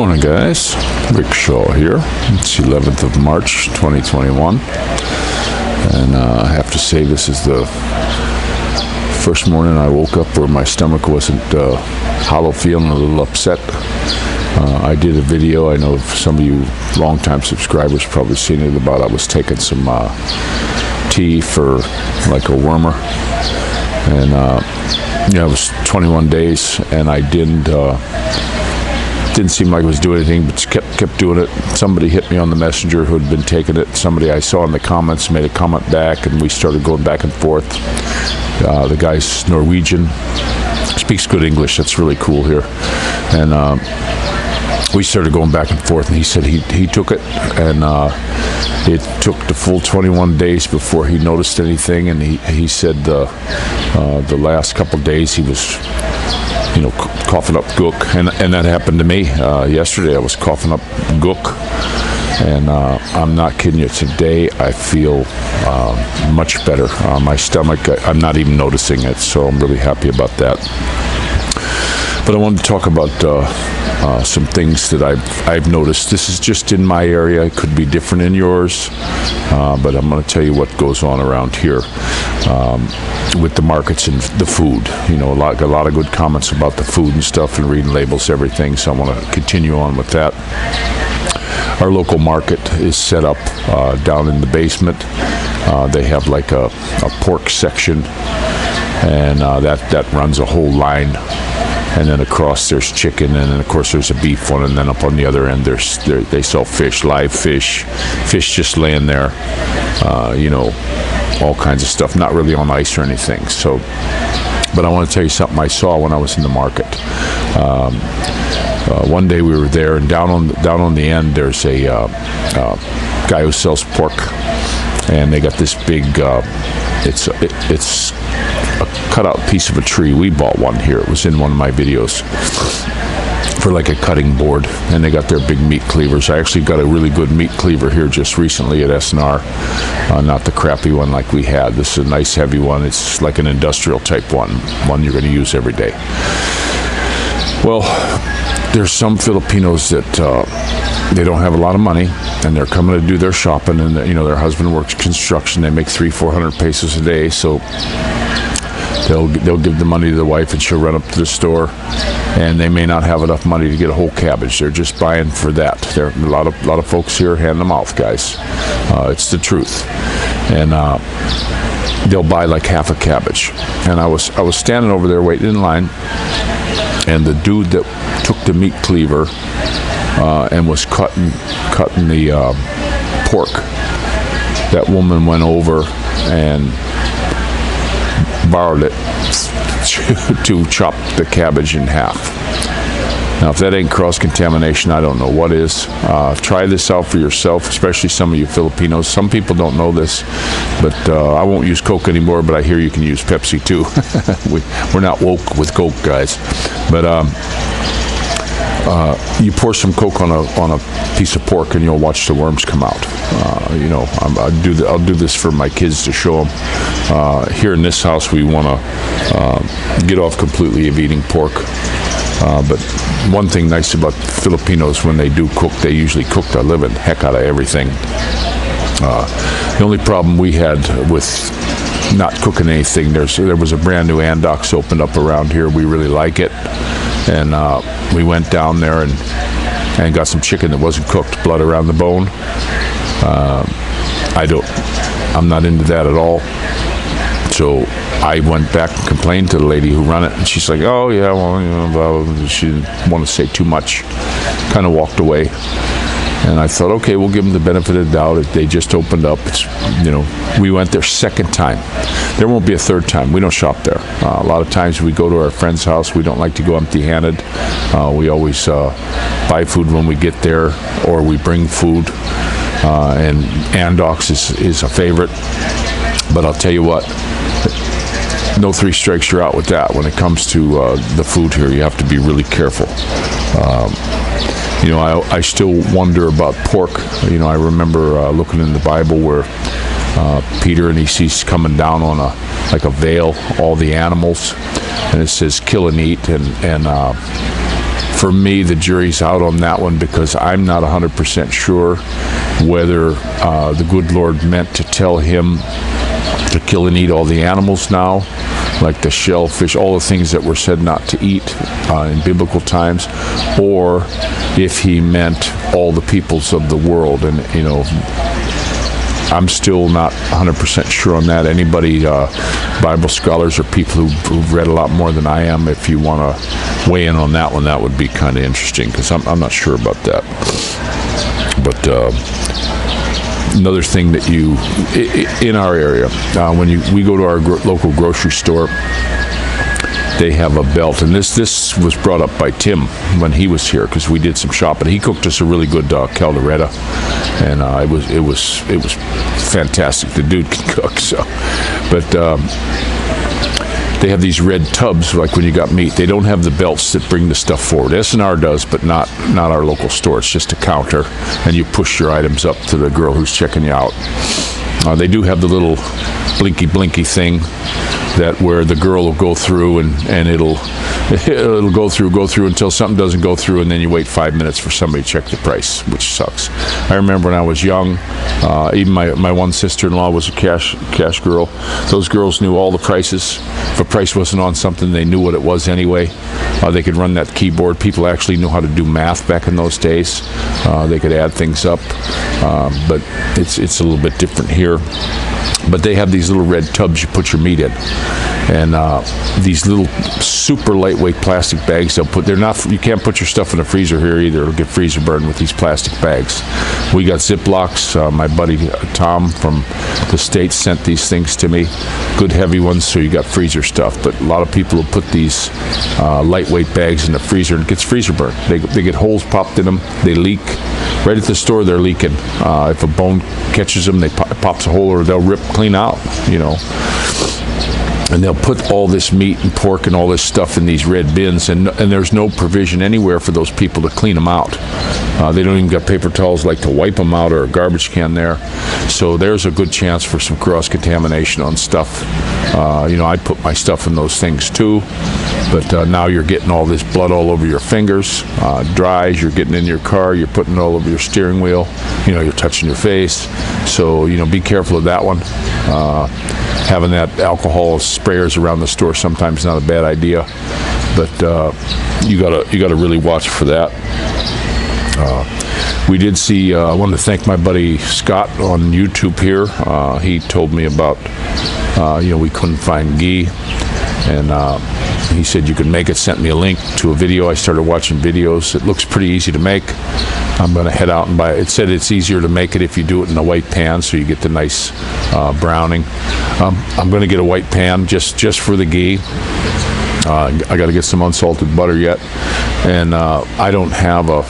Morning, guys. Rick Shaw here. It's 11th of March, 2021. And I have to say, this is the first morning I woke up where my stomach wasn't hollow, feeling a little upset. I did a video, I know some of you longtime subscribers probably seen it, about I was taking some tea for like a wormer. And it was 21 days, and I didn't seem like it was doing anything, but kept doing it. Somebody hit me on the messenger who had been taking it. Somebody I saw in the comments made a comment back, and we started going back and forth. The guy's Norwegian, speaks good English. That's really cool here. And we started going back and forth, and he said he took it, and it took the full 21 days before he noticed anything. And he said the last couple days he was coughing up gook, and that happened to me yesterday. I was coughing up gook, and I'm not kidding you. Today I feel much better. My stomach, I'm not even noticing it, so I'm really happy about that. But I wanted to talk about some things that I've noticed. This is just in my area. It could be different in yours, but I'm going to tell you what goes on around here with the markets and the food. A lot of good comments about the food and stuff, and reading labels, everything. So I want to continue on with that. Our local market is set up down in the basement. They have like a pork section, and that runs a whole line. And then across there's chicken, and then of course there's a beef one, and then up on the other end they sell fish, live fish just laying there, all kinds of stuff, not really on ice or anything. So, but I want to tell you something I saw when I was in the market. One day we were there, and down on the end there's a guy who sells pork, and they got this big. It's a cutout piece of a tree. We bought one here. It was in one of my videos for like a cutting board, and they got their big meat cleavers. I actually got a really good meat cleaver here just recently at S&R, not the crappy one like we had. This is a nice heavy one. It's like an industrial type one you're going to use every day. Well, there's some Filipinos that they don't have a lot of money, and they're coming to do their shopping, and their husband works construction. They make 300-400 pesos a day, so they'll give the money to the wife, and she'll run up to the store, and they may not have enough money to get a whole cabbage. They're just buying for that. There are a lot of folks here hand to mouth, guys. It's the truth, and they'll buy like half a cabbage. And I was standing over there waiting in line, and the dude that took the meat cleaver and was cutting the pork, that woman went over and borrowed it to chop the cabbage in half. Now, if that ain't cross-contamination, I don't know what is. Try this out for yourself, especially some of you Filipinos. Some people don't know this, but I won't use Coke anymore, but I hear you can use Pepsi too. We're not woke with Coke, guys. But you pour some Coke on a piece of pork, and you'll watch the worms come out. I'll do this for my kids to show them. Here in this house, we want to get off completely of eating pork. But one thing nice about Filipinos, when they do cook, they usually cook the living heck out of everything. The only problem we had with not cooking anything, there was a brand new Andox opened up around here. We really like it, and we went down there and got some chicken that wasn't cooked, blood around the bone. I'm not into that at all. So I went back and complained to the lady who ran it, and she's like, "Oh yeah, well, she didn't want to say too much." Kind of walked away, and I thought, okay, we'll give them the benefit of the doubt. They just opened up. We went there second time. There won't be a third time. We don't shop there. A lot of times we go to our friend's house. We don't like to go empty-handed. We always buy food when we get there, or we bring food. And Andox is a favorite. But I'll tell you what, no 3 strikes, you're out with that. When it comes to the food here, you have to be really careful. I still wonder about pork. I remember looking in the Bible where Peter, and he sees coming down on a veil all the animals, and it says kill and eat, and for me, the jury's out on that one, because I'm not 100% sure whether the good Lord meant to tell him to kill and eat all the animals now, like the shellfish, all the things that were said not to eat in biblical times, or if he meant all the peoples of the world. And, you know, I'm still not 100% sure on that. Anybody, Bible scholars or people who've read a lot more than I am, if you want to weigh in on that one, that would be kind of interesting, because I'm not sure about that. But another thing that in our area, when we go to our local grocery store, they have a belt, and this was brought up by Tim when he was here, because we did some shopping. He cooked us a really good caldereta, and it was fantastic. The dude can cook. So, but they have these red tubs, like when you got meat. They don't have the belts that bring the stuff forward. S&R does, but not our local store. It's just a counter, and you push your items up to the girl who's checking you out. They do have the little blinky thing, that where the girl will go through and it'll go through until something doesn't go through, and then you wait 5 minutes for somebody to check the price, which sucks. I remember when I was young, even my one sister-in-law was a cash girl. Those girls knew all the prices. If a price wasn't on something, they knew what it was anyway. They could run that keyboard. People actually knew how to do math back in those days. They could add things up, but it's a little bit different here. But they have these little red tubs you put your meat in, and these little super lightweight plastic bags you can't put your stuff in the freezer here either. It'll get freezer burned with these plastic bags. We got Ziplocs. My buddy Tom from the States sent these things to me, good heavy ones, so you got freezer stuff. But a lot of people will put these lightweight bags in the freezer, and it gets freezer burned. They get holes popped in them, they leak. Right at the store, they're leaking. If a bone catches them, it pops a hole, or they'll rip clean out, you know. And they'll put all this meat and pork and all this stuff in these red bins, and there's no provision anywhere for those people to clean them out. They don't even got paper towels like to wipe them out, or a garbage can there. So there's a good chance for some cross-contamination on stuff. You know, I put my stuff in those things too, but now you're getting all this blood all over your fingers, dries, you're getting in your car, you're putting it all over your steering wheel, you know, you're touching your face. So, you know, be careful of that one. Having that alcohol sprayers around the store sometimes not a bad idea, but you gotta really watch for that. We did see, I wanted to thank my buddy Scott on YouTube here. He told me about, you know, we couldn't find ghee, and he said you could make it, sent me a link to a video. I started watching videos. It looks pretty easy to make. I'm going to head out and buy it. It said it's easier to make it if you do it in a white pan, so you get the nice browning. I'm going to get a white pan just for the ghee. I got to get some unsalted butter yet, and I don't have a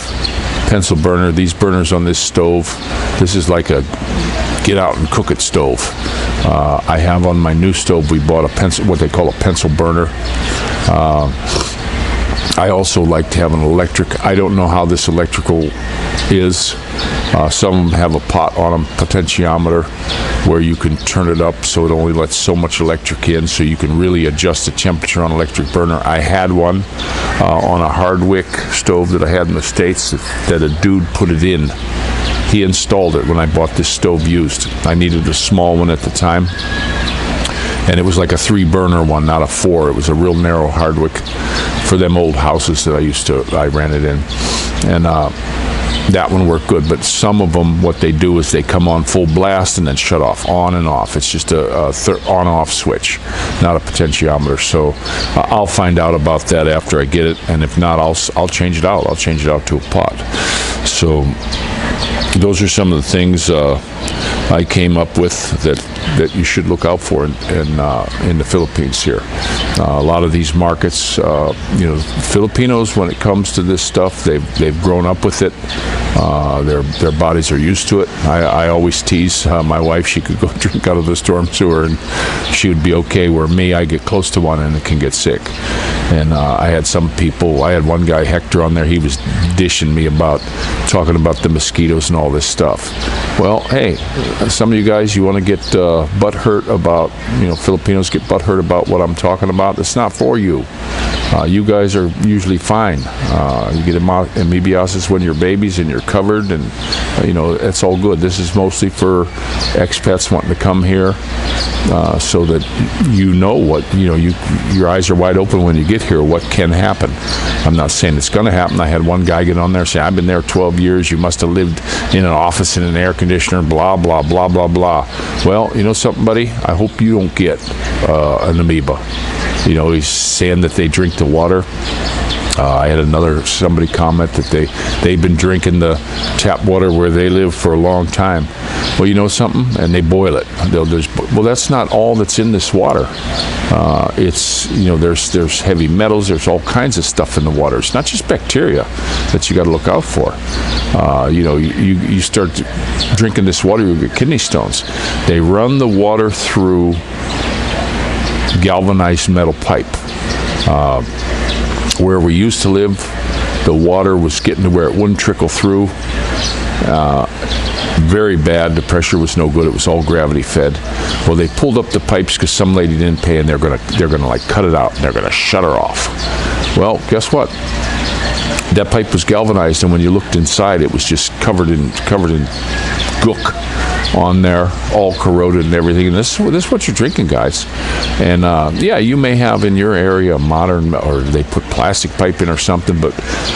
pencil burner. These burners on this stove, this is like a get out and cook it stove. I have on my new stove, we bought what they call a pencil burner. I also like to have an electric. I don't know how this electrical is. Some of them have a pot on them, potentiometer, where you can turn it up so it only lets so much electric in, so you can really adjust the temperature on an electric burner. I had one on a Hardwick stove that I had in the States that a dude put it in. He installed it when I bought this stove used. I needed a small one at the time, and it was like a 3-burner one, not a 4. It was a real narrow Hardwick for them old houses that I ran it in, and that one worked good. But some of them, what they do is they come on full blast and then shut off, on and off. It's just a on-off switch, not a potentiometer. So I'll find out about that after I get it, and if not, I'll change it out. I'll change it out to a pot. So those are some of the things I came up with that you should look out for in the Philippines here. A lot of these markets, you know, Filipinos, when it comes to this stuff, they've grown up with it. Their bodies are used to it. I always tease my wife. She could go drink out of the storm sewer and she would be okay, where me, I get close to one and it can get sick. And I had one guy, Hector, on there. He was dishing me about talking about the mosquitoes and all this stuff. Well, hey, some of you guys, you want to get butt hurt about, Filipinos get butt hurt about what I'm talking about. It's not for you. You guys are usually fine. You get amoebiasis when you're babies and you're covered, and it's all good. This is mostly for expats wanting to come here, so that your eyes are wide open when you get here. What can happen? I'm not saying it's going to happen. I had one guy get on there say, "I've been there 12 years. You must have lived in an office in an air conditioner." Blah blah blah blah blah. Well, you know something, buddy? I hope you don't get an amoeba. He's saying that they drink the water. I had somebody comment that they've been drinking the tap water where they live for a long time. Well, you know something? And they boil it. Well, that's not all that's in this water. It's there's heavy metals. There's all kinds of stuff in the water. It's not just bacteria that you got to look out for. You start drinking this water, you get kidney stones. They run the water through galvanized metal pipe. Where we used to live, the water was getting to where it wouldn't trickle through. Very bad. The pressure was no good. It was all gravity fed. Well, they pulled up the pipes because some lady didn't pay, and they're gonna like cut it out, and they're gonna shut her off. Well, guess what? That pipe was galvanized, and when you looked inside, it was just covered in gook on there, all corroded and everything. And this is what you're drinking, guys. And you may have in your area modern, or they put plastic pipe in or something, but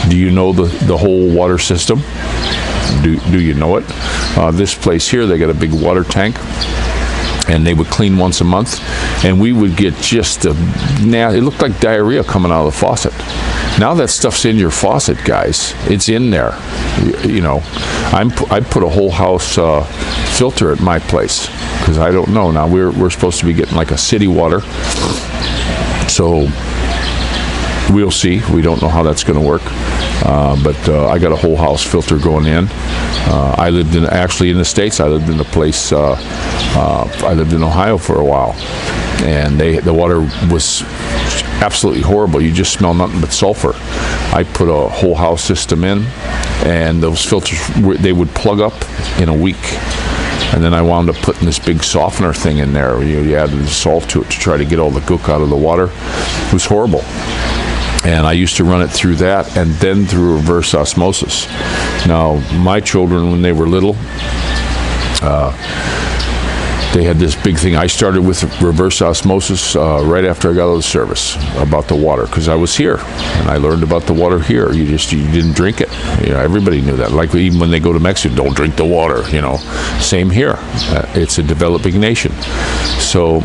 do you know the whole water system? Do you know it? This place here, they got a big water tank, and they would clean once a month, and we would get just it looked like diarrhea coming out of the faucet. Now that stuff's in your faucet, guys. It's in there. I put a whole house filter at my place because I don't know. Now we're supposed to be getting like a city water, so we'll see. We don't know how that's going to work. But I got a whole house filter going in. I lived in the States. I lived in a place. I lived in Ohio for a while, and the water was absolutely horrible. You just smell nothing but sulfur. I put a whole house system in, and those filters they would plug up in a week. And then I wound up putting this big softener thing in there. You added the salt to it to try to get all the gook out of the water. It was horrible. And I used to run it through that and then through reverse osmosis. Now, my children, when they were little, they had this big thing. I started with reverse osmosis right after I got out of the service about the water, because I was here and I learned about the water here. You didn't drink it. Everybody knew that. Like even when they go to Mexico, don't drink the water. Same here. It's a developing nation, so.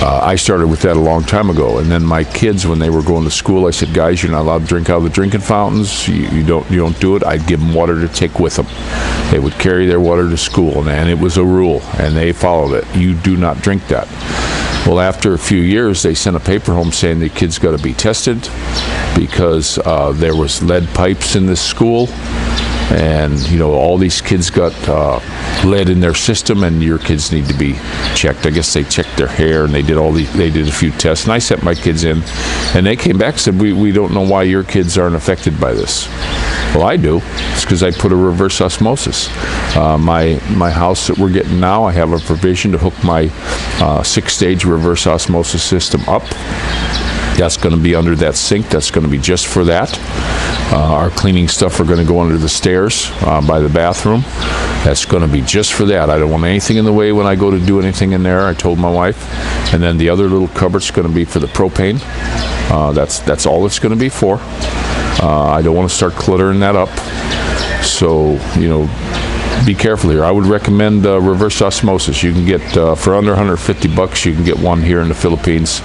I started with that a long time ago, and then my kids, when they were going to school, I said, "Guys, you're not allowed to drink out of the drinking fountains. You don't do it." I'd give them water to take with them. They would carry their water to school, and it was a rule, and they followed it. You do not drink that. Well, after a few years, they sent a paper home saying the kids got to be tested because there was lead pipes in this school. And all these kids got lead in their system, and your kids need to be checked. I guess they checked their hair, and they did a few tests. And I sent my kids in, and they came back and said, we don't know why your kids aren't affected by this. Well, I do. It's because I put a reverse osmosis. My house that we're getting now, I have a provision to hook my 6-stage reverse osmosis system up. That's going to be under that sink. That's going to be just for that. Our cleaning stuff are going to go under the stairs by the bathroom. That's going to be just for that. I don't want anything in the way when I go to do anything in there. I told my wife. And then the other little cupboard's going to be for the propane. That's all it's going to be for. I don't want to start cluttering that up. So, be careful here. I would recommend reverse osmosis. You can get for under $150. You can get one here in the Philippines.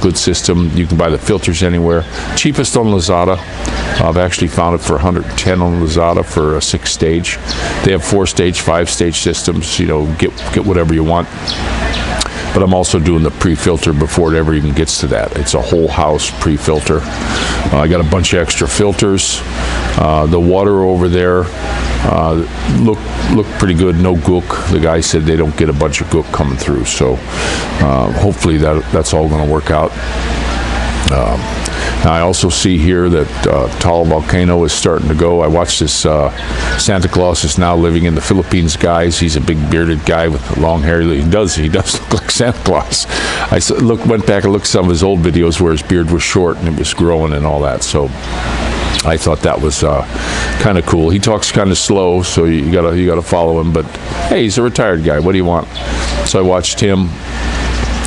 Good system. You can buy the filters anywhere. Cheapest on Lazada. I've actually found it for $110 on Lazada for a 6-stage. They have 4-stage, 5-stage systems. Get whatever you want. But I'm also doing the pre-filter before it ever even gets to that. It's a whole house pre-filter. I got a bunch of extra filters. The water over there look pretty good. No gook. The guy said they don't get a bunch of gook coming through. So hopefully that's all going to work out. Now, I also see here that Taal Volcano is starting to go. I watched this Santa Claus is now living in the Philippines, guys. He's a big bearded guy with long hair. He does look like Santa Claus. I went back and looked at some of his old videos where his beard was short and it was growing and all that. So I thought that was kind of cool. He talks kind of slow, so you gotta follow him. But hey, he's a retired guy. What do you want? So I watched him,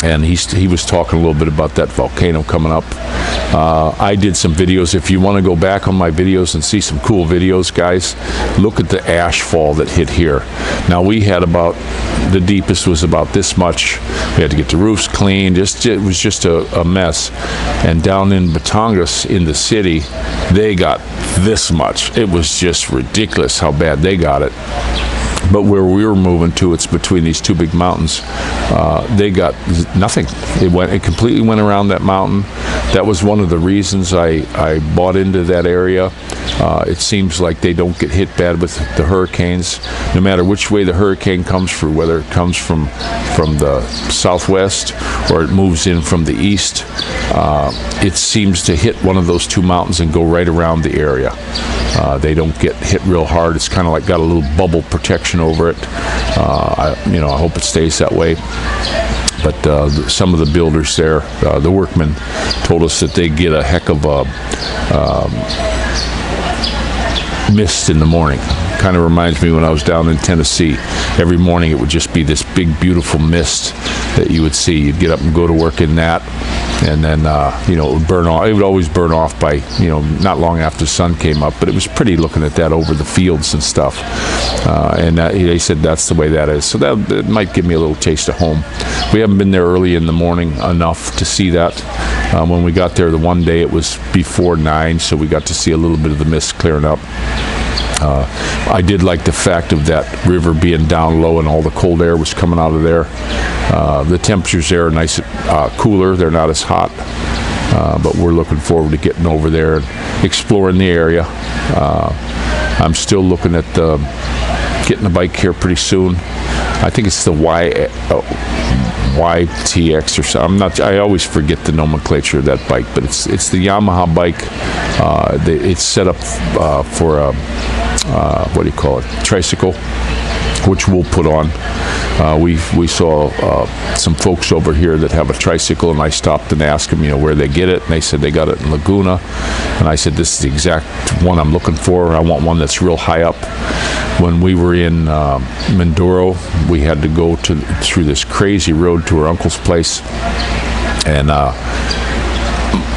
and he was talking a little bit about that volcano coming up. I did some videos. If you want to go back on my videos and see some cool videos, guys, look at the ash fall that hit here. Now, we had the deepest was about this much. We had to get the roofs cleaned. It was just a mess. And down in Batangas, in the city, they got this much. It was just ridiculous how bad they got it. But where we were moving to, it's between these two big mountains. They got nothing. It completely went around that mountain. That was one of the reasons I bought into that area. It seems like they don't get hit bad with the hurricanes, no matter which way the hurricane comes through, whether it comes from the southwest or it moves in from the east. It seems to hit one of those two mountains and go right around the area. They don't get hit real hard. It's kind of like got a little bubble protection over it. I hope it stays that way. But some of the builders there, the workmen, told us that they get a heck of a mist in the morning. Kind of reminds me when I was down in Tennessee. Every morning it would just be this big, beautiful mist that you would see. You'd get up and go to work in that. And then, it would burn off. It would always burn off by, not long after the sun came up. But it was pretty looking at that over the fields and stuff. And they said that's the way that is. So that might give me a little taste of home. We haven't been there early in the morning enough to see that. When we got there the one day, it was before 9, so we got to see a little bit of the mist clearing up. I did like the fact of that river being down low and all the cold air was coming out of there. The temperatures there are nice, cooler. They're not as hot, but we're looking forward to getting over there and exploring the area. I'm still looking at getting a bike here pretty soon. I think it's the YTX or something. I always forget the nomenclature of that bike, but it's the Yamaha bike. It's set up for a tricycle, which we'll put on. We saw some folks over here that have a tricycle, and I stopped and asked them, where they get it, and they said they got it in Laguna. And I said, this is the exact one I'm looking for. I want one that's real high up. When we were in Mindoro, we had to go through this crazy road to our uncle's place, and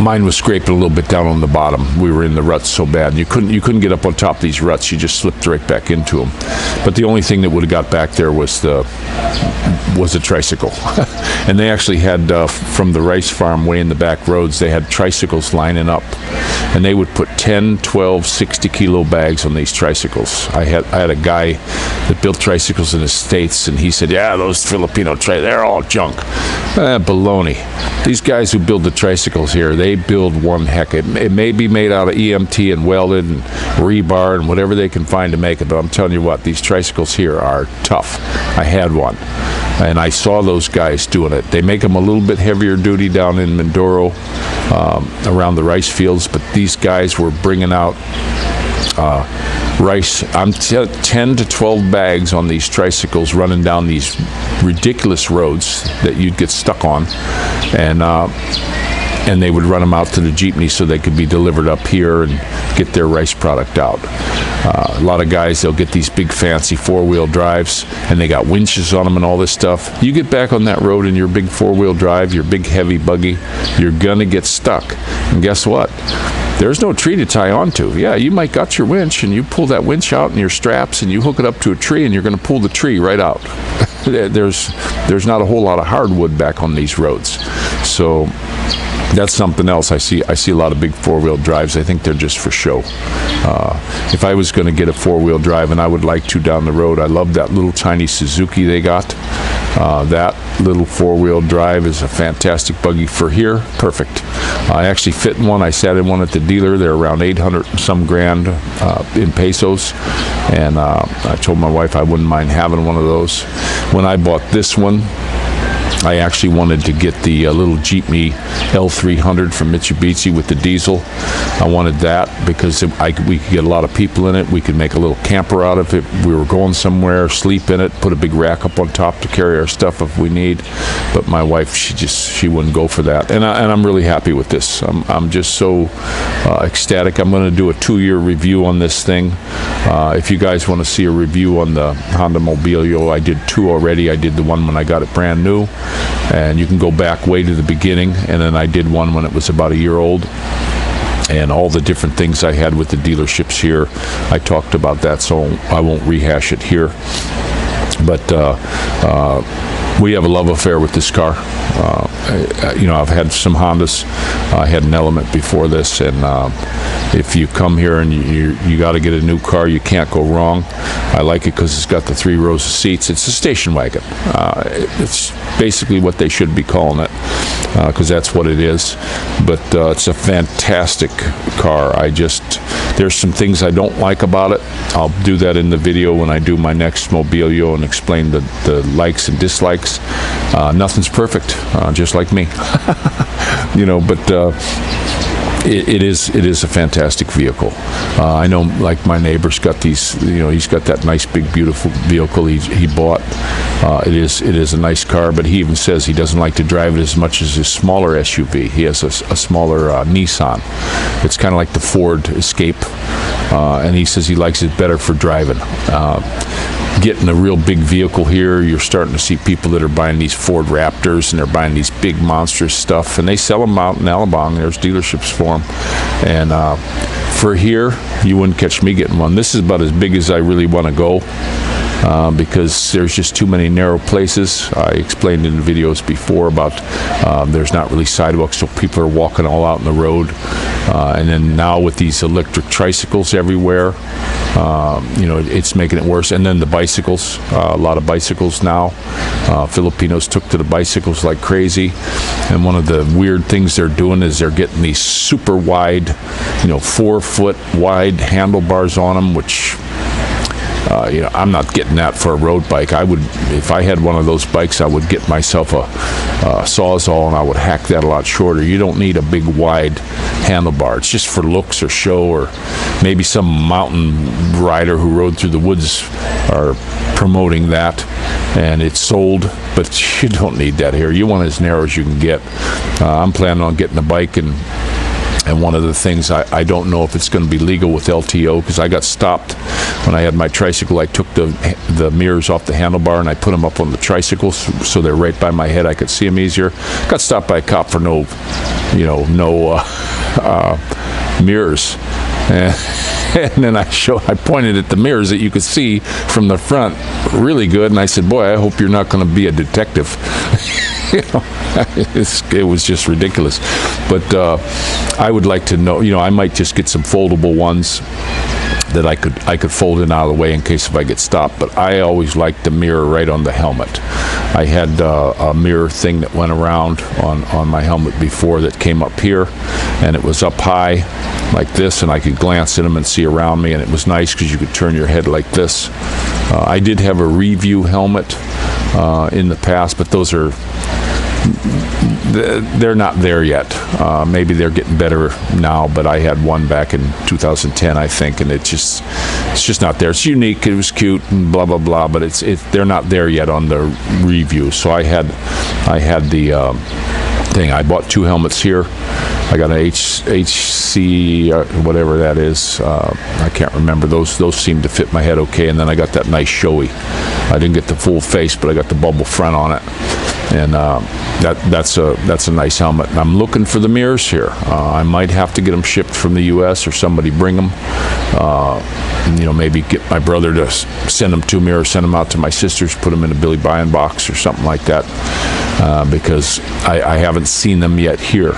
mine was scraping a little bit down on the bottom. We were in the ruts so bad. You couldn't get up on top of these ruts. You just slipped right back into them. But the only thing that would have got back there was a tricycle. And they actually had, from the rice farm way in the back roads, they had tricycles lining up. And they would put 10, 12, 60-kilo bags on these tricycles. I had a guy that built tricycles in the States, and he said, yeah, those Filipino they're all junk. Baloney. These guys who build the tricycles here, they build one heck. It may be made out of EMT and welded and rebar and whatever they can find to make it, but I'm telling you what, these tricycles here are tough. I had one, and I saw those guys doing it. They make them a little bit heavier duty down in Mindoro, around the rice fields, but these guys were bringing out rice. I'm 10 to 12 bags on these tricycles running down these ridiculous roads that you'd get stuck on, and they would run them out to the jeepney so they could be delivered up here and get their rice product out. A lot of guys, they'll get these big fancy four-wheel drives, and they got winches on them and all this stuff. You get back on that road in your big four-wheel drive, your big heavy buggy, you're gonna get stuck. And guess what? There's no tree to tie onto. Yeah, you might got your winch, and you pull that winch out and your straps, and you hook it up to a tree, and you're gonna pull the tree right out. There's not a whole lot of hardwood back on these roads. So that's something else. I see a lot of big four-wheel drives. I think they're just for show. If I was going to get a four-wheel drive, and I would like to down the road, I love that little tiny Suzuki they got. That little four-wheel drive is a fantastic buggy for here. Perfect. I actually fit in one. I sat in one at the dealer. They're around 800 some grand in pesos. And I told my wife I wouldn't mind having one of those. When I bought this one, I actually wanted to get the little Jeepney L300 from Mitsubishi with the diesel. I wanted that because we could get a lot of people in it. We could make a little camper out of it. We were going somewhere, sleep in it, put a big rack up on top to carry our stuff if we need. But my wife, she wouldn't go for that. And I'm really happy with this. I'm just so ecstatic. I'm going to do a 2-year review on this thing. If you guys want to see a review on the Honda Mobilio, I did 2 already. I did the one when I got it brand new, and you can go back way to the beginning, and then I did one when it was about a year old, and all the different things I had with the dealerships here. I talked about that, so I won't rehash it here. But we have a love affair with this car. I've had some Hondas. I had an Element before this, and if you come here and you got to get a new car, you can't go wrong. I like it because it's got the 3 rows of seats. It's a station wagon. It's basically what they should be calling it, because that's what it is. But it's a fantastic car. There's some things I don't like about it. I'll do that in the video when I do my next Mobilio and explain the likes and dislikes. Nothing's perfect, just like me. But it is a fantastic vehicle. I know, like, my neighbor's got these, he's got that nice big beautiful vehicle he bought. It is a nice car, but he even says he doesn't like to drive it as much as his smaller SUV. He has a smaller Nissan. It's kind of like the Ford Escape, and he says he likes it better for driving. Getting a real big vehicle here, you're starting to see people that are buying these Ford Raptors, and they're buying these big monstrous stuff, and they sell them out in Alabang. There's dealerships for them. And for here, you wouldn't catch me getting one. This is about as big as I really want to go, because there's just too many narrow places. I explained in the videos before about there's not really sidewalks, so people are walking all out in the road. And then now with these electric tricycles everywhere, it's making it worse. And then the bicycles, a lot of bicycles now. Filipinos took to the bicycles like crazy. And one of the weird things they're doing is they're getting these super wide, 4-foot wide handlebars on them, which I'm not getting that for a road bike. If I had one of those bikes, I would get myself a Sawzall, and I would hack that a lot shorter. You don't need a big wide handlebar. It's just for looks or show, or maybe some mountain rider who rode through the woods are promoting that, and it's sold, but you don't need that here. You want it as narrow as you can get. I'm planning on getting a bike, and one of the things, I don't know if it's going to be legal with LTO, because I got stopped when I had my tricycle. I took the mirrors off the handlebar and I put them up on the tricycle so they're right by my head. I could see them easier. Got stopped by a cop for no mirrors. And then I pointed at the mirrors that you could see from the front really good, and I said, boy, I hope you're not going to be a detective. It was just ridiculous. But I would like to know, I might just get some foldable ones that I could fold in out of the way in case if I get stopped. But I always liked the mirror right on the helmet. I had a mirror thing that went around on my helmet before that came up here, and it was up high like this, and I could glance in them and see around me, and it was nice because you could turn your head like this. I did have a Review helmet in the past, but they're not there yet. Maybe they're getting better now, but I had one back in 2010, I think, and it's just not there. It's unique. It was cute and blah blah blah, but they're not there yet on the Review. So I had the thing. I bought 2 helmets here. I got an HC, whatever that is. I can't remember. Those seem to fit my head okay. And then I got that nice Shoei. I didn't get the full face, but I got the bubble front on it. And that's a nice helmet. And I'm looking for the mirrors here. I might have to get them shipped from the U.S. or somebody bring them. Maybe get my brother to send them to me, or send them out to my sisters, put them in a Billy Bryan box or something like that. Because I haven't seen them yet here.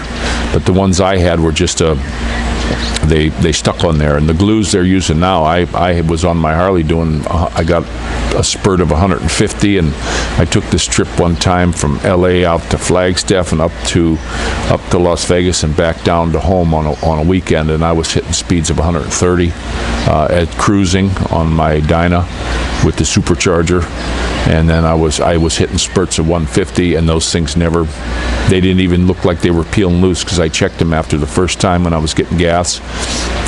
But the ones I had were just they stuck on there, and the glues they're using now, I was on my Harley I got a spurt of 150, and I took this trip one time from LA out to Flagstaff and up to Las Vegas and back down to home on a weekend, and I was hitting speeds of 130 at cruising on my Dyna with the supercharger. and then I was hitting spurts of 150, and those things they didn't even look like they were peeling loose, because I checked them after the first time when I was getting gas.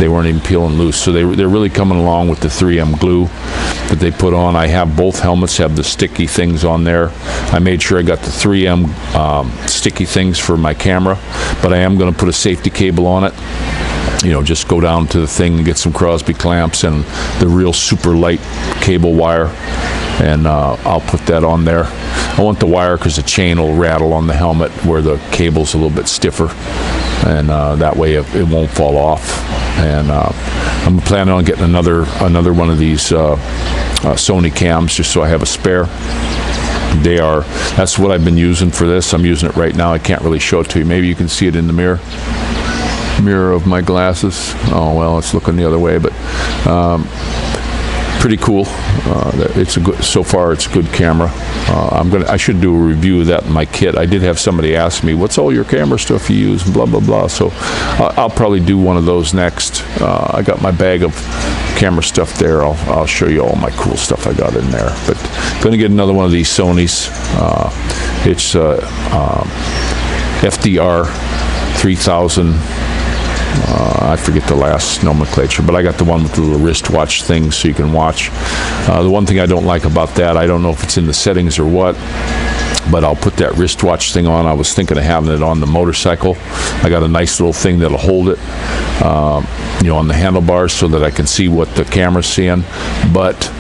They weren't even peeling loose. So they're really coming along with the 3M glue that they put on. I have both helmets have the sticky things on there. I made sure I got the 3M sticky things for my camera, but I am going to put a safety cable on it. Just go down to the thing and get some Crosby clamps and the real super light cable wire, and I'll put that on there. I want the wire because the chain will rattle on the helmet where the cable's a little bit stiffer, and that way it won't fall off. And I'm planning on getting another one of these Sony cams, just so I have a spare. That's what I've been using for this. I'm using it right now. I can't really show it to you. Maybe you can see it in the mirror of my glasses. Oh well, it's looking the other way, but pretty cool. So far it's a good camera. I should do a review of that in my kit. I did have somebody ask me, what's all your camera stuff you use, and blah blah blah. So I'll probably do one of those next. I got my bag of camera stuff there. I'll show you all my cool stuff I got in there. But gonna get another one of these Sonys. It's FDR 3000. I forget the last nomenclature, but I got the one with the little wristwatch thing so you can watch. The one thing I don't like about that, I don't know if it's in the settings or what, but I'll put that wristwatch thing on. I was thinking of having it on the motorcycle. I got a nice little thing that'll hold it, on the handlebars so that I can see what the camera's seeing, but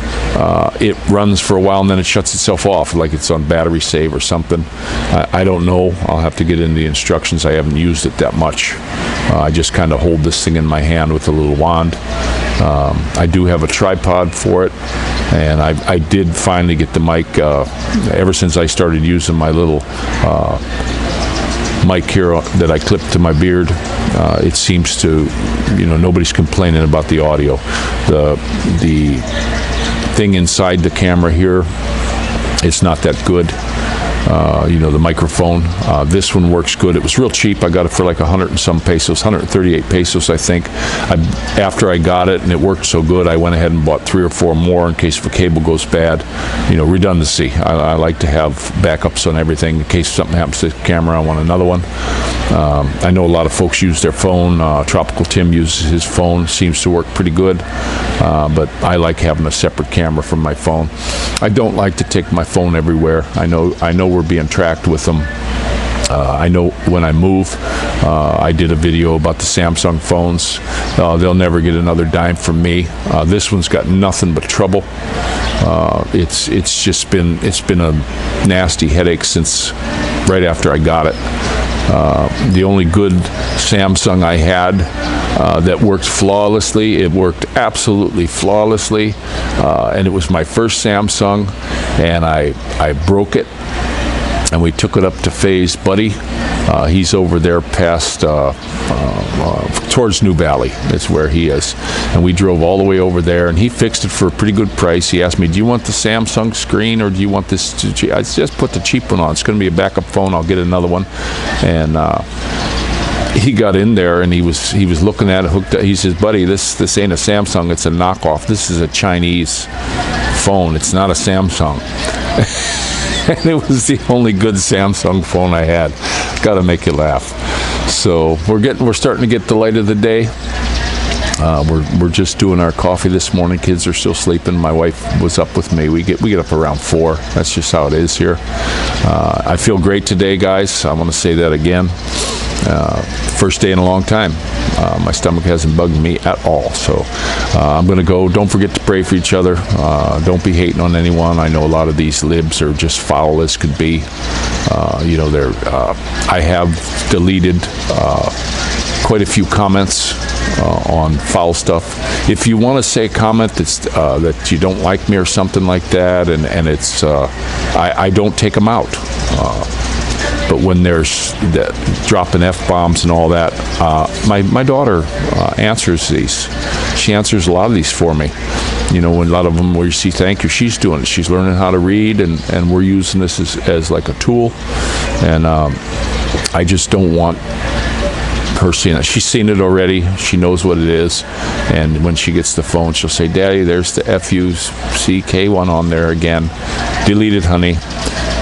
it runs for a while and then it shuts itself off, like it's on battery save or something. I don't know. I'll have to get into the instructions. I haven't used it that much. I just kind of hold this thing in my hand with a little wand. I do have a tripod for it, and I did finally get the mic. Ever since I started using my little mic here that I clipped to my beard, it seems to, nobody's complaining about the audio. The thing inside the camera here, it's not that good. The microphone. This one works good. It was real cheap. I got it for like 100 and some pesos, 138 pesos, I think. After I got it and it worked so good, I went ahead and bought 3 or 4 more in case if a cable goes bad. Redundancy. I like to have backups on everything in case something happens to the camera. I want another one. I know a lot of folks use their phone. Tropical Tim uses his phone. Seems to work pretty good. But I like having a separate camera from my phone. I don't like to take my phone everywhere. I know we're being tracked with them. I know when I move, I did a video about the Samsung phones. They'll never get another dime from me. This one's got nothing but trouble. It's been a nasty headache since right after I got it. The only good Samsung I had that worked flawlessly, it worked absolutely flawlessly, and it was my first Samsung, and I broke it, and we took it up to Faye's buddy. He's over there past towards New Valley. That's where he is, and we drove all the way over there, and he fixed it for a pretty good price. He asked me, do you want the Samsung screen or do you want this? I just put the cheap one on. It's going to be a backup phone. I'll get another one. And he got in there and he was looking at it, hooked up. He says, buddy, this ain't a Samsung, it's a knockoff. This is a Chinese phone. It's not a Samsung. And it was the only good Samsung phone I had. Got to make you laugh. So we're starting to get the light of the day. We're just doing our coffee this morning. Kids are still sleeping. My wife was up with me. We get up around 4. That's just how it is here. I feel great today, guys. I want to say that again. First day in a long time. My stomach hasn't bugged me at all. So I'm going to go. Don't forget to pray for each other. Don't be hating on anyone. I know a lot of these libs are just foul as could be. I have deleted quite a few comments on foul stuff. If you want to say a comment that you don't like me or something like that, and it's I don't take them out. But when there's dropping F-bombs and all that, my daughter answers these. She answers a lot of these for me. When a lot of them where you see thank you, she's doing it. She's learning how to read, and we're using this as like a tool. And I just don't want her seeing it. She's seen it already. She knows what it is. And when she gets the phone, she'll say, Daddy, there's the FUCK one on there again. Delete it, honey.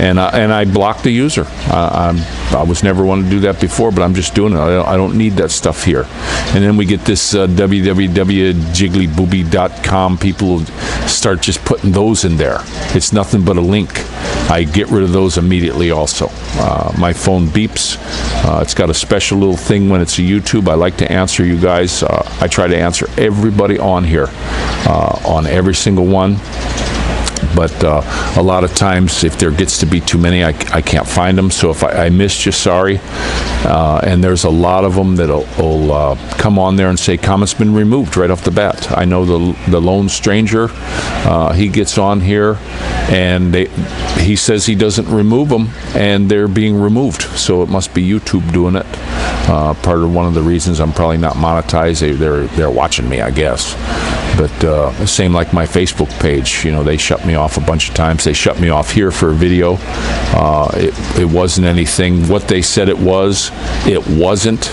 And I block the user. I was never one to do that before, but I'm just doing it. I don't need that stuff here. And then we get this www.jigglybooby.com. People start just putting those in there. It's nothing but a link. I get rid of those immediately also. My phone beeps. It's got a special little thing when it's a YouTube. I like to answer you guys. I try to answer everybody on here, on every single one. But a lot of times, if there gets to be too many, I can't find them. So if I missed you, sorry. And there's a lot of them that'll come on there and say comments been removed right off the bat. I know the Lone Stranger, he gets on here and he says he doesn't remove them, and they're being removed. So it must be YouTube doing it. Part of one of the reasons I'm probably not monetized. They're watching me, I guess. But same like my Facebook page, they shut me off a bunch of times. They shut me off here for a video. It wasn't anything what they said it was. It wasn't.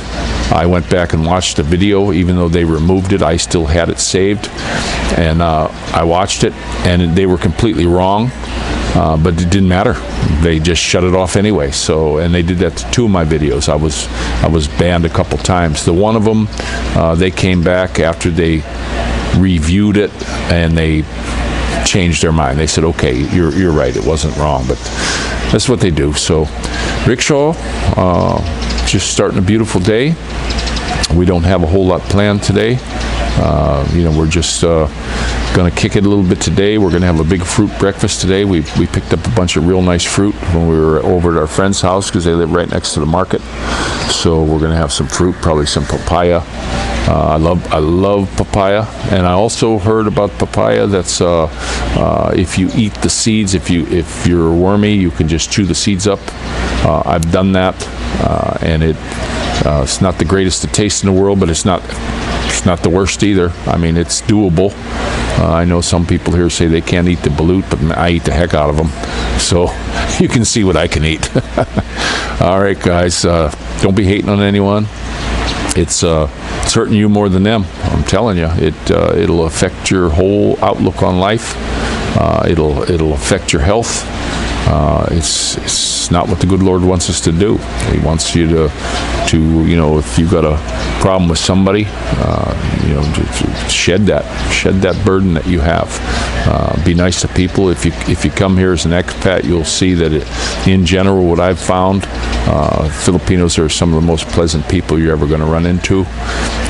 I went back and watched the video. Even though they removed it, I still had it saved. And I watched it, and they were completely wrong. But it didn't matter. They just shut it off anyway. So, and they did that to 2 of my videos. I was banned a couple times. The one of them, they came back after they reviewed it, and they changed their mind. They said, okay, you're right, it wasn't wrong. But that's what they do. So Rickshaw, just starting a beautiful day. We don't have a whole lot planned today. We're just going to kick it a little bit today. We're going to have a big fruit breakfast today. We picked up a bunch of real nice fruit when we were over at our friend's house, because they live right next to the market. So we're going to have some fruit, probably some papaya. I love papaya, and I also heard about papaya that's if you eat the seeds, if you're wormy, you can just chew the seeds up. I've done that, and it's not the greatest to taste in the world, but it's not the worst either. I mean, it's doable. I know some people here say they can't eat the balut, but I eat the heck out of them. So you can see what I can eat. All right, guys, don't be hating on anyone. It's hurting you more than them. I'm telling you, it'll affect your whole outlook on life. It'll affect your health. It's not what the good Lord wants us to do. He wants you to if you've got a problem with somebody, to shed that burden that you have. Be nice to people. If you come here as an expat, you'll see that in general, what I've found, Filipinos are some of the most pleasant people you're ever going to run into.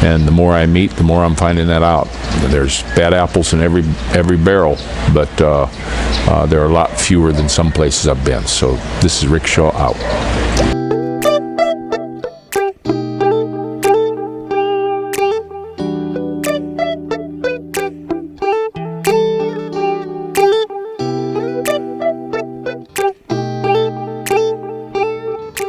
And the more I meet, the more I'm finding that out. There's bad apples in every barrel, but there are a lot fewer than some places I've been. So this is Rickshaw out.